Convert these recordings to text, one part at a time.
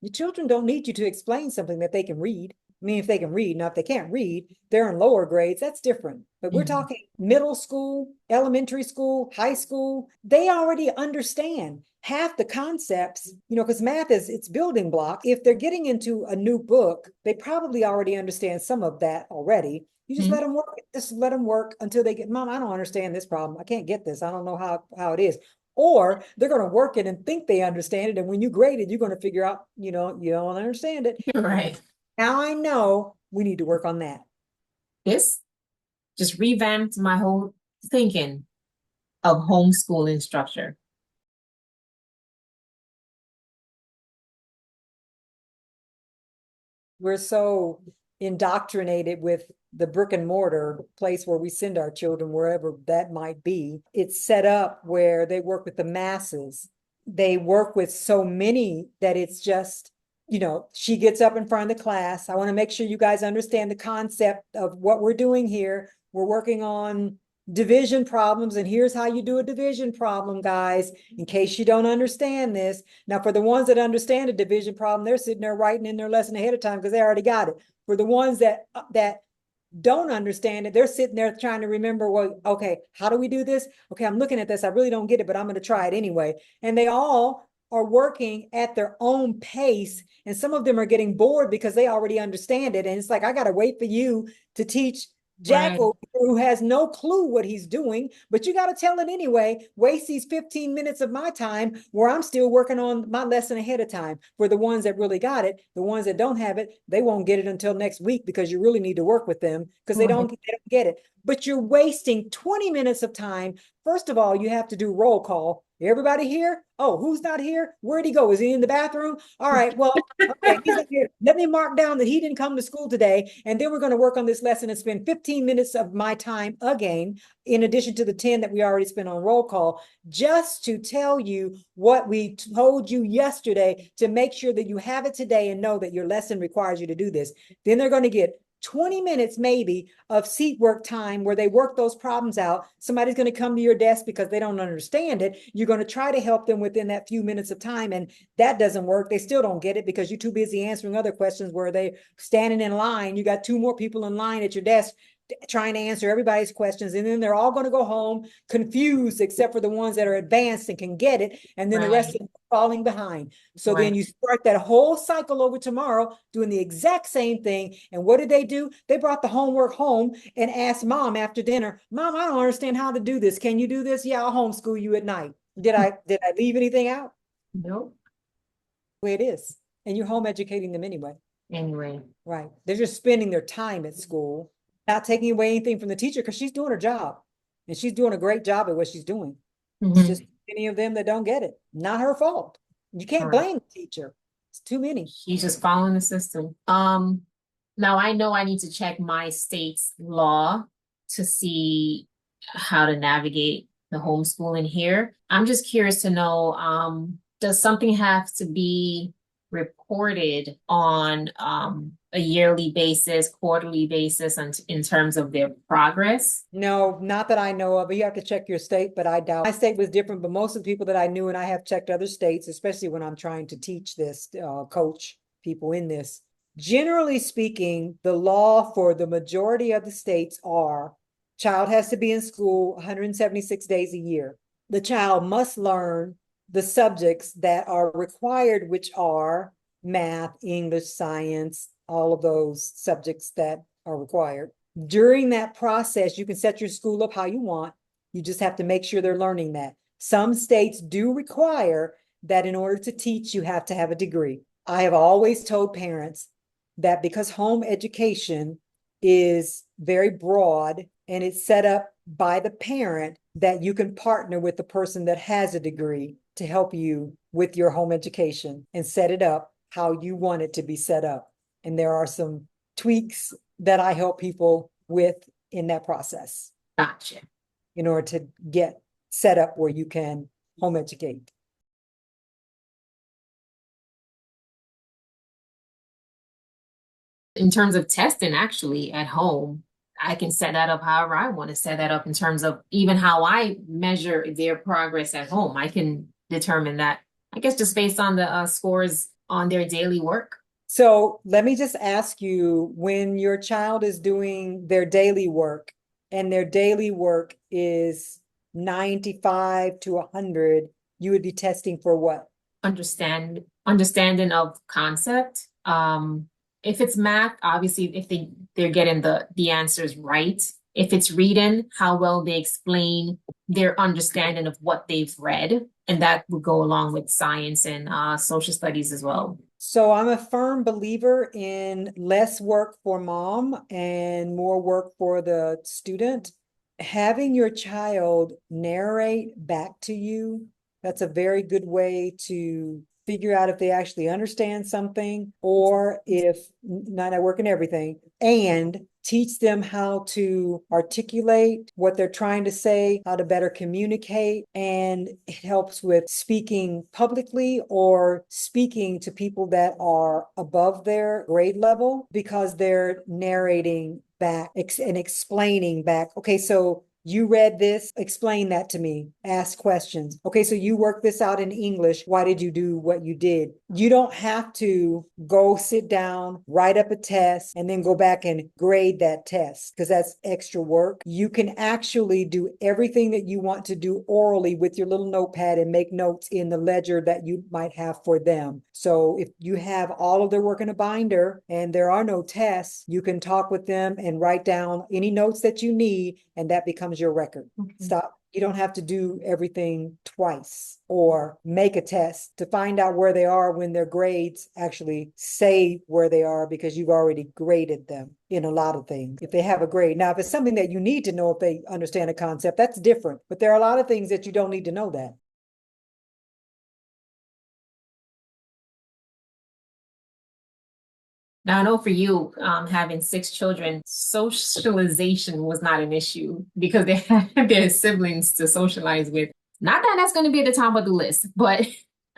Your children don't need you to explain something that they can read. I mean, if they can read, now if they can't read, they're in lower grades, that's different. But we're Mhm. talking middle school, elementary school, high school, they already understand half the concepts, because math is it's building blocks. If they're getting into a new book, they probably already understand some of that already. You just let Mhm. them work, just let them work until they get, Mom, I don't understand this problem. I can't get this. I don't know how it is. Or they're going to work it and think they understand it. And when you grade it, you're going to figure out, you don't understand it. And Right. now I know we need to work on that. This just revamped my whole thinking of homeschooling structure. We're so indoctrinated with the brick and mortar place where we send our children, wherever that might be. It's set up where they work with the masses. They work with so many that it's just, she gets up in front of the class. I want to make sure you guys understand the concept of what we're doing here. We're working on division problems, and here's how you do a division problem, guys, in case you don't understand this. Now, for the ones that understand a division problem, they're sitting there writing in their lesson ahead of time because they already got it. For the ones that don't understand it, they're sitting there trying to remember, well, okay, how do we do this? Okay, I'm looking at this. I really don't get it, but I'm going to try it anyway. And they all are working at their own pace. And some of them are getting bored because they already understand it. And it's like, I got to wait for you to teach Jack Right. over here who has no clue what he's doing, but you got to tell it anyway. Waste these 15 minutes of my time where I'm still working on my lesson ahead of time. For the ones that really got it, the ones that don't have it, they won't get it until next week because you really need to work with them because Right. they don't get it. But you're wasting 20 minutes of time. First of all, you have to do roll call. Everybody here? Oh, who's not here? Where'd he go? Is he in the bathroom? All right. Well, okay, he's not here. Let me mark down that he didn't come to school today. And then we're going to work on this lesson and spend 15 minutes of my time again, in addition to the 10 that we already spent on roll call, just to tell you what we told you yesterday to make sure that you have it today and know that your lesson requires you to do this. Then they're going to get 20 minutes maybe of seat work time where they work those problems out. Somebody's going to come to your desk because they don't understand it. You're going to try to help them within that few minutes of time, and that doesn't work. They still don't get it because you're too busy answering other questions where they're standing in line. You got two more people in line at your desk trying to answer everybody's questions, and then they're all going to go home confused except for the ones that are advanced and can get it, and then the rest of Right. them are falling behind. So then Right. you start that whole cycle over tomorrow doing the exact same thing. And what did they do? They brought the homework home and asked Mom after dinner, Mom, I don't understand how to do this. Can you do this? Yeah, I'll homeschool you at night. Did I leave anything out? Nope. The way it is. And you're home educating them anyway. Anyway. Right. They're just spending their time at school, not taking away anything from the teacher because she's doing her job. And she's doing a great job at what she's doing. It's just Mhm. many of them that don't get it. Not her fault. You can't Right. blame the teacher. It's too many. She's just following the system. Now I know I need to check my state's law to see how to navigate the homeschooling here. I'm just curious to know, does something have to be reported on a yearly basis, quarterly basis, and in terms of their progress? No, not that I know of. You have to check your state, but I doubt. My state was different, but most of the people that I knew, and I have checked other states, especially when I'm trying to teach this, coach people in this. Generally speaking, the law for the majority of the states are child has to be in school 176 days a year. The child must learn the subjects that are required, which are math, English, science, all of those subjects that are required. During that process, you can set your school up how you want. You just have to make sure they're learning that. Some states do require that in order to teach, you have to have a degree. I have always told parents that because home education is very broad and it's set up by the parent, that you can partner with the person that has a degree to help you with your home education and set it up how you want it to be set up. And there are some tweaks that I help people with in that process Gotcha. in order to get set up where you can home educate. In terms of testing, actually, at home, I can set that up however I want to set that up in terms of even how I measure their progress at home. I can determine that, I guess, just based on the scores on their daily work. So let me just ask you, when your child is doing their daily work and their daily work is 95 to 100, you would be testing for what? Understanding of concept. If it's math, obviously, if they're getting the answers right. If it's reading, how well they explain their understanding of what they've read, and that would go along with science and social studies as well. So I'm a firm believer in less work for mom and more work for the student. Having your child narrate back to you, that's a very good way to figure out if they actually understand something or if not, I work in everything, and teach them how to articulate what they're trying to say, how to better communicate. And it helps with speaking publicly or speaking to people that are above their grade level because they're narrating back and explaining back. Okay, so you read this, explain that to me, ask questions. Okay, so you worked this out in English. Why did you do what you did? You don't have to go sit down, write up a test, and then go back and grade that test because that's extra work. You can actually do everything that you want to do orally with your little notepad and make notes in the ledger that you might have for them. So if you have all of their work in a binder and there are no tests, you can talk with them and write down any notes that you need, and that becomes your record. Okay. Stop. You don't have to do everything twice or make a test to find out where they are when their grades actually say where they are because you've already graded them in a lot of things. If they have a grade. Now, if it's something that you need to know if they understand a concept, that's different. But there are a lot of things that you don't need to know that. Now, I know for you, having six children, socialization was not an issue because they had their siblings to socialize with. Not that that's going to be at the top of the list, but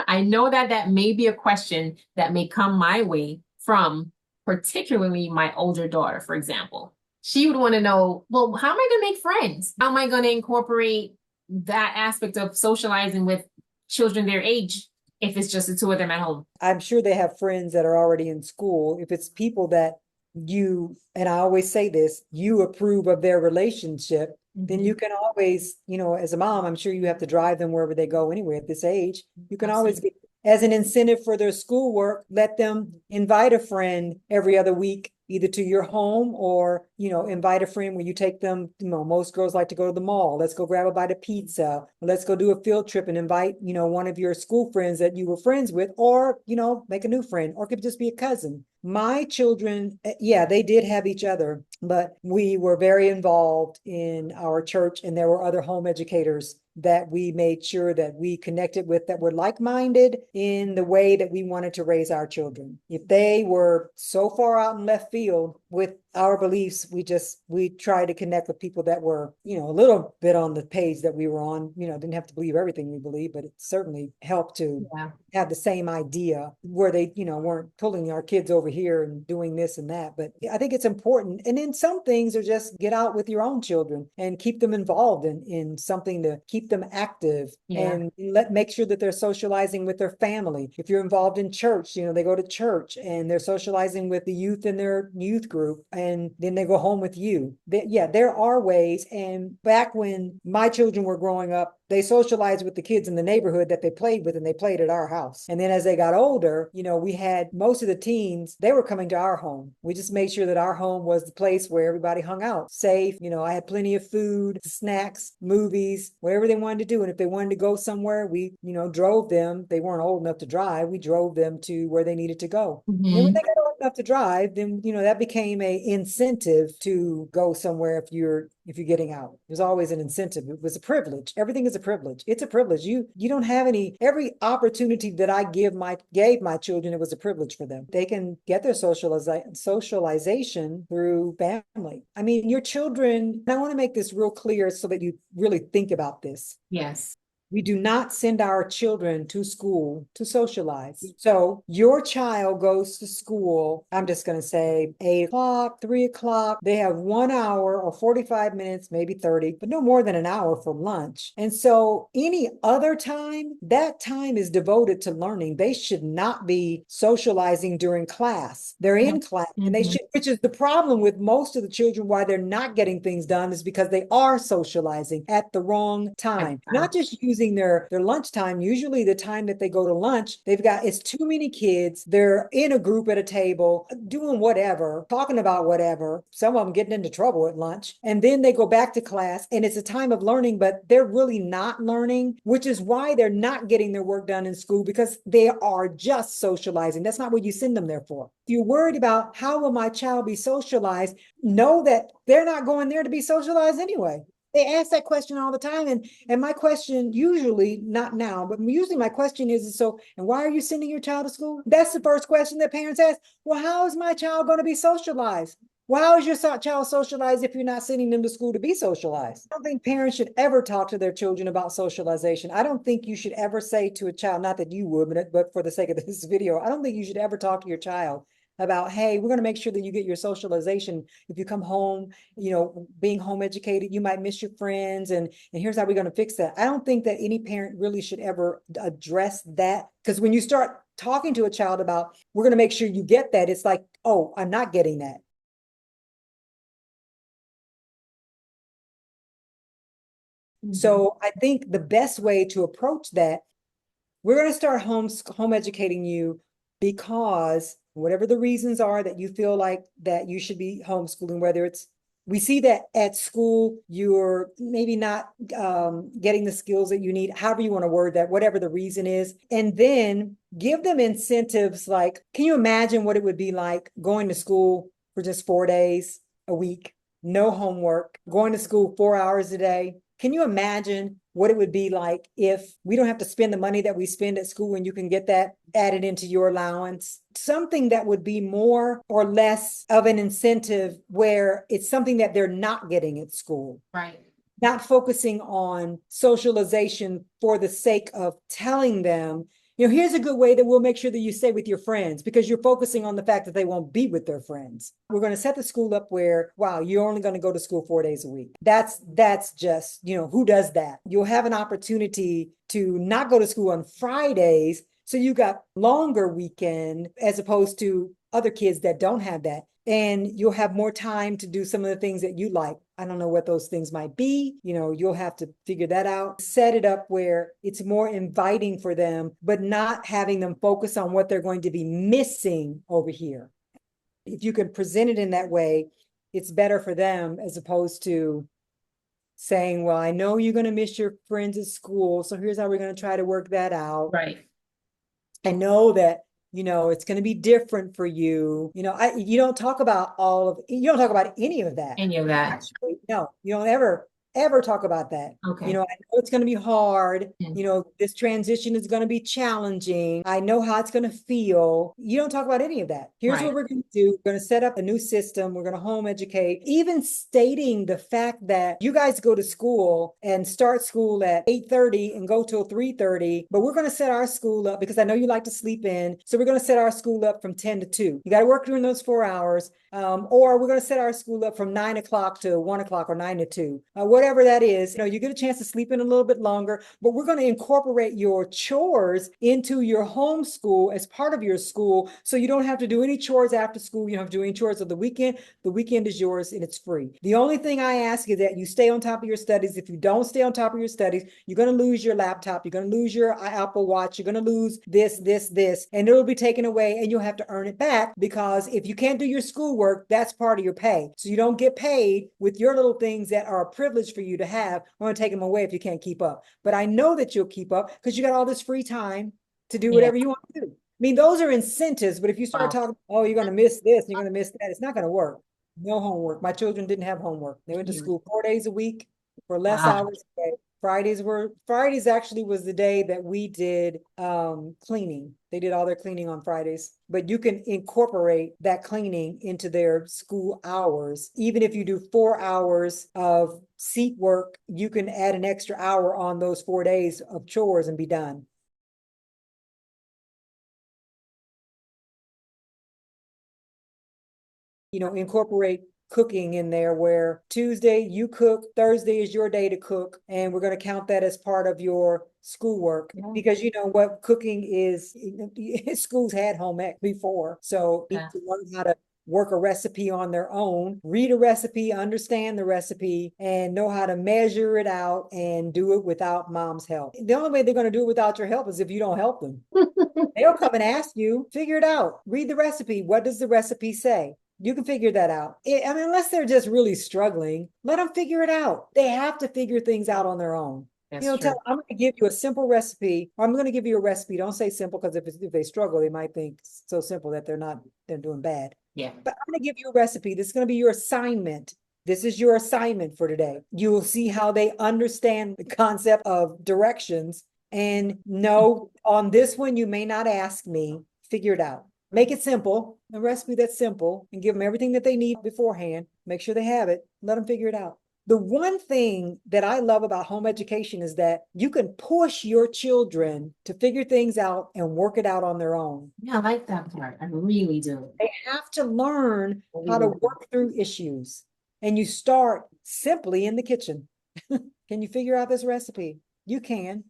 I know that that may be a question that may come my way from particularly my older daughter, for example. She would want to know, well, how am I going to make friends? How am I going to incorporate that aspect of socializing with children their age if it's just the two of them at home? I'm sure they have friends that are already in school. If it's people that you, and I always say this, you approve of their relationship, then you can always, as a mom, I'm sure you have to drive them wherever they go anyway at this age. You can always get, as an incentive for their schoolwork, let them invite a friend every other week, either to your home or, invite a friend where you take them. Most girls like to go to the mall. Let's go grab a bite of pizza. Let's go do a field trip and invite, one of your school friends that you were friends with, or, make a new friend, or it could just be a cousin. My children, yeah, they did have each other, but we were very involved in our church, and there were other home educators that we made sure that we connected with that were like-minded in the way that we wanted to raise our children. If they were so far out in left field with our beliefs, we tried to connect with people that were, a little bit on the page that we were on, didn't have to believe everything we believe, but it certainly helped to have the same idea where they, weren't pulling our kids over here and doing this and that. But I think it's important. And then some things are just get out with your own children and keep them involved in something to keep them active and make sure that they're socializing with their family. If you're involved in church, they go to church and they're socializing with the youth in their youth group, and then they go home with you. There are ways. And back when my children were growing up, they socialized with the kids in the neighborhood that they played with, and they played at our house. And then as they got older, we had most of the teens, they were coming to our home. We just made sure that our home was the place where everybody hung out, safe. I had plenty of food, snacks, movies, whatever they wanted to do. And if they wanted to go somewhere, we, drove them. They weren't old enough to drive. We drove them to where they needed to go. And then when they got old enough to drive, then, that became a incentive to go somewhere if you're getting out. It was always an incentive. It was a privilege. Everything is a privilege. It's a privilege. You don't have every opportunity that I gave my children, it was a privilege for them. They can get their socialization through family. I mean, your children, I want to make this real clear so that you really think about this. Yes. We do not send our children to school to socialize. So your child goes to school, I'm just going to say 8 o'clock, 3 o'clock. They have 1 hour or 45 minutes, maybe 30, but no more than an hour for lunch. And so any other time, that time is devoted to learning. They should not be socializing during class. They're in class and they should, which is the problem with most of the children, why they're not getting things done is because they are socializing at the wrong time. Not just using their lunchtime. Usually the time that they go to lunch, it's too many kids. They're in a group at a table doing whatever, talking about whatever. Some of them getting into trouble at lunch. And then they go back to class and it's a time of learning, but they're really not learning, which is why they're not getting their work done in school, because they are just socializing. That's not what you send them there for. If you're worried about how will my child be socialized, know that they're not going there to be socialized anyway. They ask that question all the time. And my question, usually, not now, but usually my question is, so, and why are you sending your child to school? That's the first question that parents ask. Well, how is my child going to be socialized? Well, how is your child socialized if you're not sending them to school to be socialized? I don't think parents should ever talk to their children about socialization. I don't think you should ever say to a child, not that you would, but for the sake of this video, I don't think you should ever talk to your child about, hey, we're going to make sure that you get your socialization. If you come home, being home educated, you might miss your friends, and here's how we're going to fix that. I don't think that any parent really should ever address that, because when you start talking to a child about, we're going to make sure you get that, it's like, oh, I'm not getting that. So I think the best way to approach that, we're going to start home educating you, because whatever the reasons are that you feel like that you should be homeschooling, whether it's, we see that at school, you're maybe not getting the skills that you need, however you want to word that, whatever the reason is. And then give them incentives. Like, can you imagine what it would be like going to school for just 4 days a week, no homework, going to school 4 hours a day? Can you imagine what it would be like if we don't have to spend the money that we spend at school and you can get that added into your allowance? Something that would be more or less of an incentive, where it's something that they're not getting at school. Right. Not focusing on socialization for the sake of telling them, here's a good way that we'll make sure that you stay with your friends, because you're focusing on the fact that they won't be with their friends. We're going to set the school up where, wow, you're only going to go to school 4 days a week. That's just, who does that? You'll have an opportunity to not go to school on Fridays. So you got longer weekend as opposed to other kids that don't have that. And you'll have more time to do some of the things that you like. I don't know what those things might be. You'll have to figure that out. Set it up where it's more inviting for them, but not having them focus on what they're going to be missing over here. If you can present it in that way, it's better for them, as opposed to saying, well, I know you're going to miss your friends at school, so here's how we're going to try to work that out. Right. I know that it's going to be different for you. You don't talk about you don't talk about any of that. Any of that. Actually, no, you don't ever talk about that. Okay. I know it's going to be hard. Mm. This transition is going to be challenging. I know how it's going to feel. You don't talk about any of that. Here's what we're going to do. We're going to set up a new system. We're going to home educate. Even stating the fact that you guys go to school and start school at 8:30 and go till 3:30, but we're going to set our school up, because I know you like to sleep in. So we're going to set our school up from 10 to 2. You got to work during those 4 hours. Or we're going to set our school up from 9 o'clock to 1 o'clock, or 9 to 2, whatever that is. You get a chance to sleep in a little bit longer, but we're going to incorporate your chores into your homeschool as part of your school. So you don't have to do any chores after school. You don't have to do any chores of the weekend. The weekend is yours and it's free. The only thing I ask is that you stay on top of your studies. If you don't stay on top of your studies, you're going to lose your laptop. You're going to lose your Apple Watch. You're going to lose this, and it'll be taken away, and you'll have to earn it back, because if you can't do your schoolwork, that's part of your pay. So you don't get paid with your little things that are a privilege for you to have. I'm going to take them away if you can't keep up. But I know that you'll keep up, because you got all this free time to do whatever you want to do. I mean, those are incentives, but if you start talking, oh, you're going to miss this, and you're going to miss that, it's not going to work. No homework. My children didn't have homework. They went to school 4 days a week for less hours a day Fridays actually was the day that we did cleaning. They did all their cleaning on Fridays, but you can incorporate that cleaning into their school hours. Even if you do 4 hours of seat work, you can add an extra hour on those 4 days of chores and be done. Incorporate cooking in there where Tuesday you cook, Thursday is your day to cook, and we're going to count that as part of your schoolwork. Yeah. Because you know what cooking is, schools had home ec before, so need to learn how to work a recipe on their own, read a recipe, understand the recipe, and know how to measure it out and do it without mom's help. The only way they're going to do it without your help is if you don't help them. They'll come and ask you, figure it out, read the recipe. What does the recipe say? You can figure that out. I mean, unless they're just really struggling, let them figure it out. They have to figure things out on their own. That's Tell true. them, I'm going to give you a simple recipe. Or I'm going to give you a recipe. Don't say simple, because if they struggle, they might think so simple that they're doing bad. Yeah. But I'm going to give you a recipe. This is going to be your assignment. This is your assignment for today. You will see how they understand the concept of directions and know on this one, you may not ask me, figure it out. Make it simple, a recipe that's simple, and give them everything that they need beforehand. Make sure they have it. Let them figure it out. The one thing that I love about home education is that you can push your children to figure things out and work it out on their own. Yeah, I like that part. I really do. They have to learn how to work through issues. And you start simply in the kitchen. Can you figure out this recipe? You can.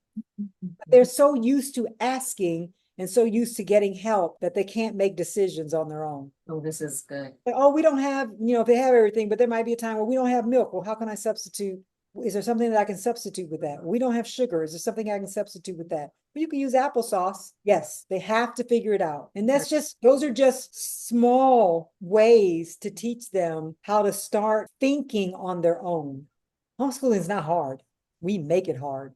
They're so used to asking and so used to getting help that they can't make decisions on their own. Oh, this is good. Like, oh, we don't have, if they have everything, but there might be a time where we don't have milk. Well, how can I substitute? Is there something that I can substitute with that? We don't have sugar. Is there something I can substitute with that? Well, you can use applesauce. Yes, they have to figure it out. And those are just small ways to teach them how to start thinking on their own. Homeschooling is not hard. We make it hard.